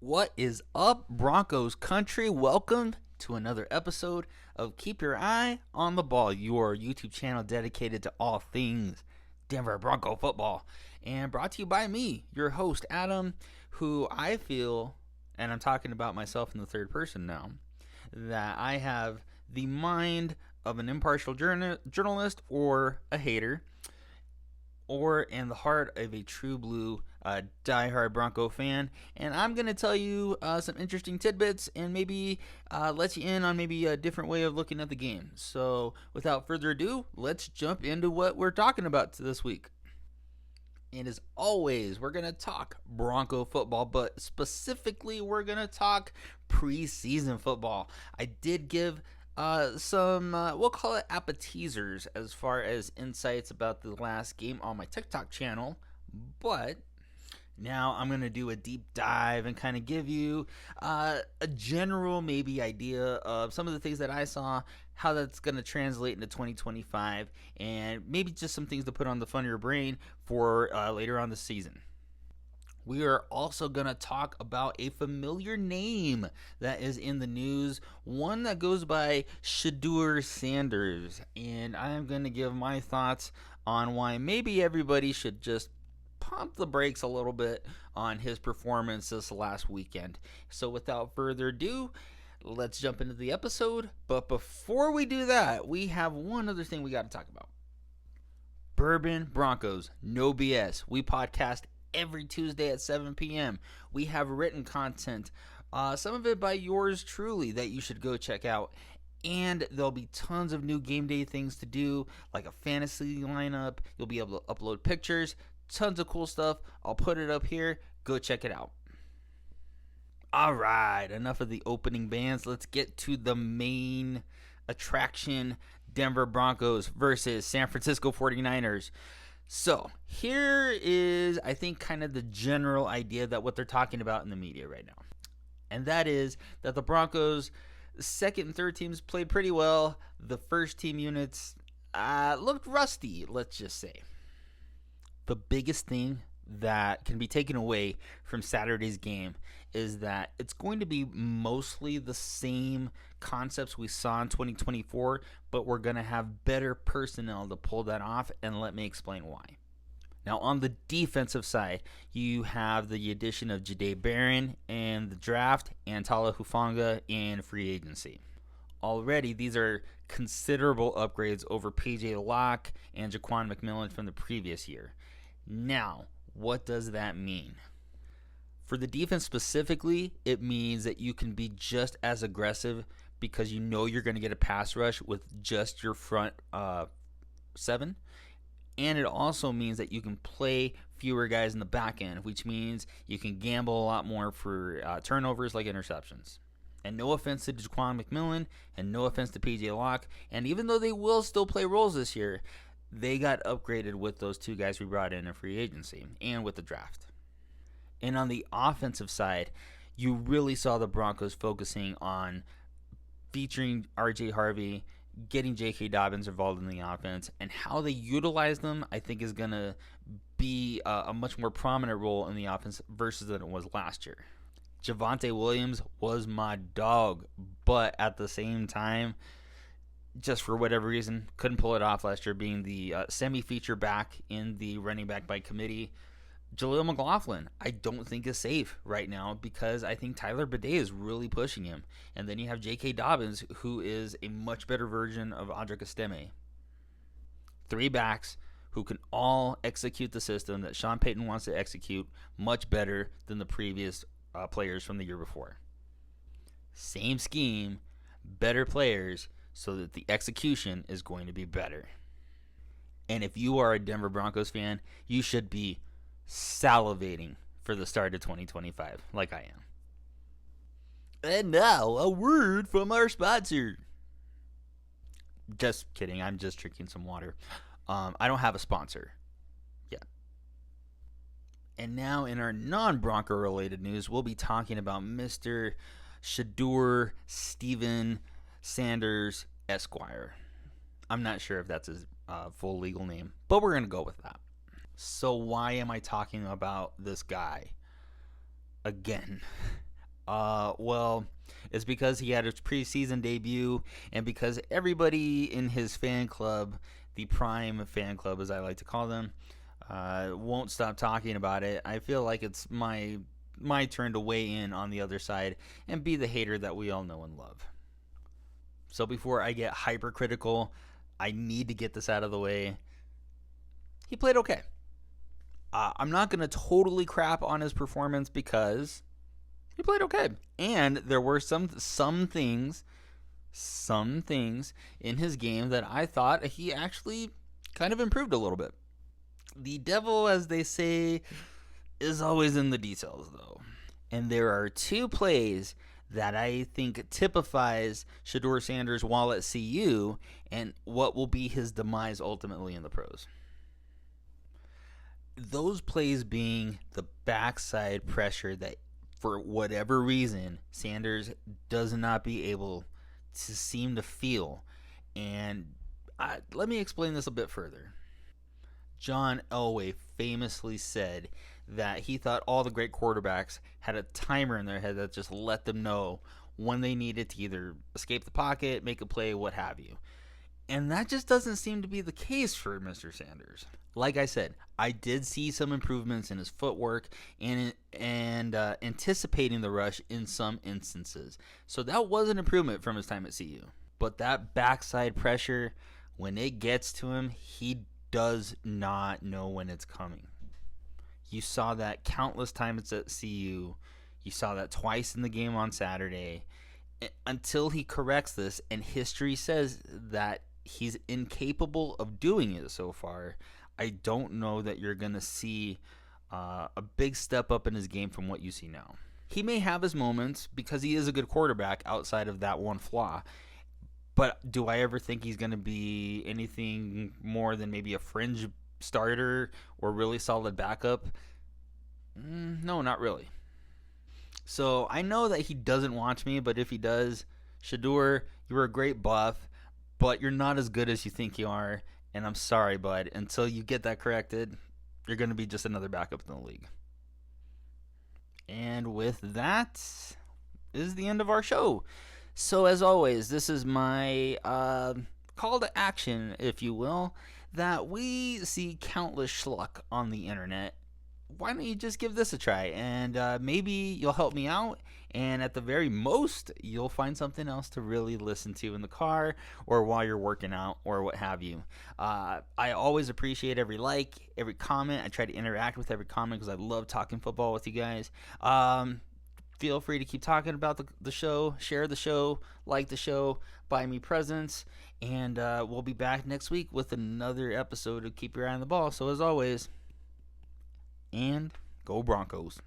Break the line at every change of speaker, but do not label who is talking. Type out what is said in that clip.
What is up, Broncos country? Welcome to another episode of Keep Your Eye on the Ball, your YouTube channel dedicated to all things Denver Bronco football. And brought to you by me, your host, Adam, who I feel, and I'm talking about myself in the third person now, that I have the mind of an impartial journalist or a hater, or in the heart of a true blue diehard Bronco fan. And I'm going to tell you some interesting tidbits and maybe let you in on maybe a different way of looking at the game. So without further ado, let's jump into what we're talking about this week. And as always, we're going to talk Bronco football, but specifically we're going to talk preseason football. I did give some, we'll call it appetizers as far as insights about the last game on my TikTok channel, but now I'm going to do a deep dive and kind of give you a general maybe idea of some of the things that I saw, how that's going to translate into 2025, and maybe just some things to put on the front of your brain for later on the season. We are also going to talk about a familiar name that is in the news, one that goes by Sheduer Sanders, and I'm going to give my thoughts on why maybe everybody should just pump the brakes a little bit on his performance this last weekend. So without further ado, let's jump into the episode. But before we do that, we have one other thing we got to talk about. Bourbon Broncos, no BS. We podcast every Tuesday at 7 p.m. We have written content, some of it by yours truly, that you should go check out. And there'll be tons of new game day things to do, like a fantasy lineup. You'll be able to upload pictures, tons of cool stuff. I'll put it up here. Go check it out. All right, enough of the opening bands. Let's get to the main attraction, Denver Broncos versus San Francisco 49ers. So here is, I think, kind of the general idea that what they're talking about in the media right now. And that is that the Broncos' second and third teams played pretty well. The first team units looked rusty, let's just say. The biggest thing that can be taken away from Saturday's game is that it's going to be mostly the same concepts we saw in 2024, but we're going to have better personnel to pull that off, and let me explain why. Now, on the defensive side, you have the addition of Jahdae Barron in the draft and Tala Hufanga in free agency. Already, these are considerable upgrades over P.J. Locke and Jaquan McMillan from the previous year. Now, what does that mean? For the defense specifically, it means that you can be just as aggressive because you know you're going to get a pass rush with just your front seven. And it also means that you can play fewer guys in the back end, which means you can gamble a lot more for turnovers like interceptions. And no offense to Jaquan McMillan and no offense to P.J. Locke. And even though they will still play roles this year, they got upgraded with those two guys we brought in free agency and with the draft. And on the offensive side, you really saw the Broncos focusing on featuring R.J. Harvey, getting J.K. Dobbins involved in the offense, and how they utilize them, I think, is going to be a much more prominent role in the offense versus than it was last year. Javonte Williams was my dog, but at the same time, just for whatever reason, couldn't pull it off last year, being the semi-feature back in the running back by committee. Jaleel McLaughlin, I don't think is safe right now because I think Tyler Bidet is really pushing him. And then you have J.K. Dobbins, who is a much better version of Audric Estime. Three backs who can all execute the system that Sean Payton wants to execute much better than the previous players from the year before. Same scheme, better players, so that the execution is going to be better. And if you are a Denver Broncos fan, you should be salivating for the start of 2025, like I am. And now, a word from our sponsor. Just kidding, I'm just drinking some water. I don't have a sponsor yet. And now, in our non-Bronco related news, we'll be talking about Mr. Sheduer Sanders Esquire. I'm not sure if that's his full legal name, but we're going to go with that. So why am I talking about this guy again? Well, it's because he had his preseason debut, and because everybody in his fan club, the Prime fan club as I like to call them, won't stop talking about it. I feel like it's my turn to weigh in on the other side and be the hater that we all know and love. So before I get hypercritical, I need to get this out of the way. He played okay. I'm not going to totally crap on his performance because he played okay. And there were some things in his game that I thought he actually kind of improved a little bit. The devil, as they say, is always in the details, though. And there are two plays that I think typifies Sheduer Sanders while at CU and what will be his demise ultimately in the pros. Those plays being the backside pressure that, for whatever reason, Sanders does not be able to seem to feel. And let me explain this a bit further. John Elway famously said that he thought all the great quarterbacks had a timer in their head that just let them know when they needed to either escape the pocket, make a play, what have you. And that just doesn't seem to be the case for Mr. Sanders. Like I said, I did see some improvements in his footwork and anticipating the rush in some instances. So that was an improvement from his time at CU. But that backside pressure, when it gets to him, he does not know when it's coming. You saw that countless times at CU. You saw that twice in the game on Saturday. Until he corrects this, and history says that he's incapable of doing it so far, I don't know that you're going to see a big step up in his game from what you see now. He may have his moments because he is a good quarterback outside of that one flaw. But do I ever think he's going to be anything more than maybe a fringe starter or really solid backup? No, not really. So I know that he doesn't watch me, but if he does, Sheduer, you're a great buff, but you're not as good as you think you are. And I'm sorry, bud. Until you get that corrected, you're going to be just another backup in the league. And with that is the end of our show. So as always, this is my call to action, if you will, that we see countless schluck on the internet. Why don't you just give this a try, and maybe you'll help me out, and at the very most, you'll find something else to really listen to in the car or while you're working out or what have you. I always appreciate every like, every comment. I try to interact with every comment because I love talking football with you guys. Feel free to keep talking about the show, share the show, like the show, buy me presents, and we'll be back next week with another episode of Keep Your Eye on the Ball. So as always, and go Broncos.